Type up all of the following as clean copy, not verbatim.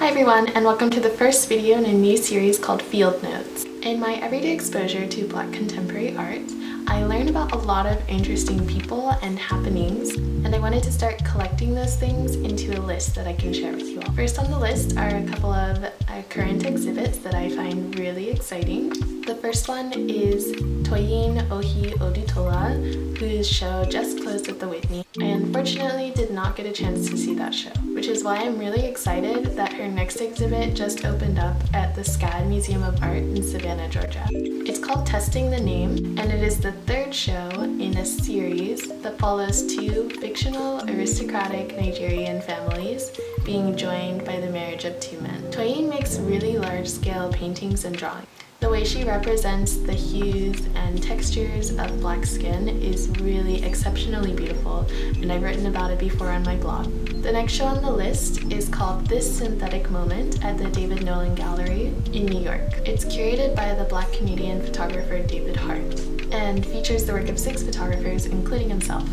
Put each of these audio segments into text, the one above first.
Hi everyone, and welcome to the first video in a new series called Field Notes. In my everyday exposure to Black contemporary art, I learn about a lot of interesting people and happenings, and I wanted to start collecting those things into a list that I can share with you all. First on the list are a couple of current exhibits that I find really exciting. The first one is Toyin Ohi Odutola, whose show just closed at the Whitney. I unfortunately did not get a chance to see that show, which is why I'm really excited that her next exhibit just opened up at the SCAD Museum of Art in Savannah, Georgia. It's called Testing the Name, and it is the third show in a series that follows two fictional aristocratic Nigerian families being joined by the marriage of two men. Toyin makes really large-scale paintings and drawings. The way she represents the hues and textures of black skin is really exceptionally beautiful, and I've written about it before on my blog. The next show on the list is called This Synthetic Moment at the David Nolan Gallery in New York. It's curated by the Black Canadian photographer David Hart and features the work of 6 photographers, including himself.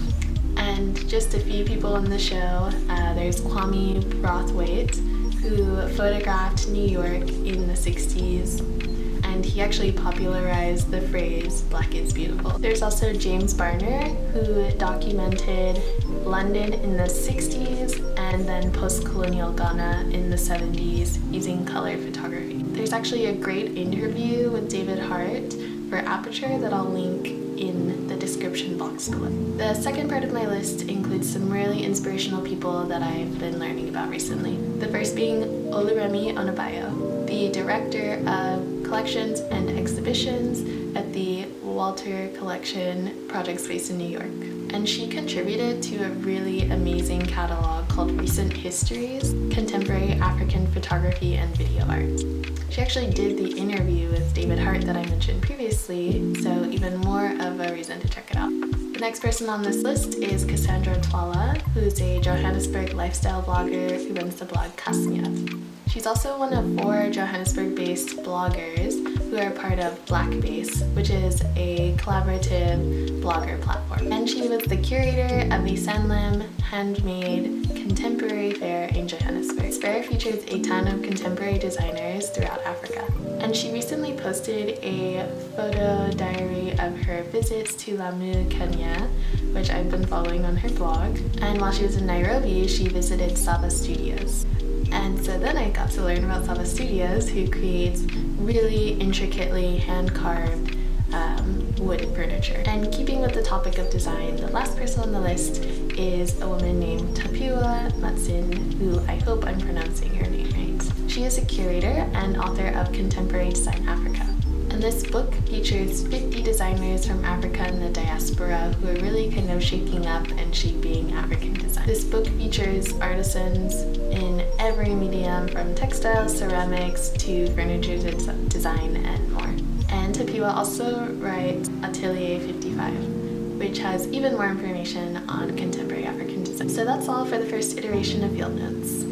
And just a few people in the show, there's Kwame Brathwaite, who photographed New York in the 60s, and he actually popularized the phrase "Black is beautiful." There's also James Barner, who documented London in the 60s and then post-colonial Ghana in the 70s using color photography. There's actually a great interview with David Hart for Aperture that I'll link in the description box below. The second part of my list includes some really inspirational people that I've been learning about recently. The first being Ola Remy, the director of collections and exhibitions at the Walter Collection project space in New York. And she contributed to a really amazing catalog called Recent Histories, Contemporary African Photography and Video Art. She actually did the interview with David Hart that I mentioned previously, so even more of a reason to check it out. The next person on this list is Cassandra Twala, who's a Johannesburg lifestyle blogger who runs the blog Kasmiat. She's also one of 4 Johannesburg-based bloggers who are part of Blackbase, which is a collaborative blogger platform. And she was the curator of the Sanlam Handmade Contemporary Fair in Johannesburg. This fair features a ton of contemporary designers throughout Africa. And she recently posted a photo diary of her visits to Lamu, Kenya, which I've been following on her blog. And while she was in Nairobi, she visited Sava Studios. And so then I got to learn about Sava Studios, who creates really intricately hand-carved wooden furniture. And keeping with the topic of design, the last person on the list is a woman named Tabula, who I hope I'm pronouncing her name right. She is a curator and author of Contemporary Design Africa. And this book features 50 designers from Africa and the diaspora who are really kind of shaking up and shaping African design. This book features artisans in every medium, from textiles, ceramics, to furniture design, and more. And Tapua also writes Atelier 55, which has even more information on contemporary African design. So that's all for the first iteration of Field Notes.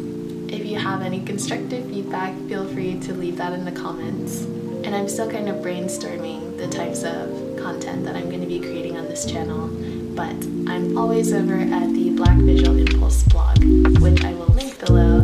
If you have any constructive feedback, feel free to leave that in the comments. And I'm still kind of brainstorming the types of content that I'm going to be creating on this channel, but I'm always over at the Black Visual Impulse blog, which I will link below,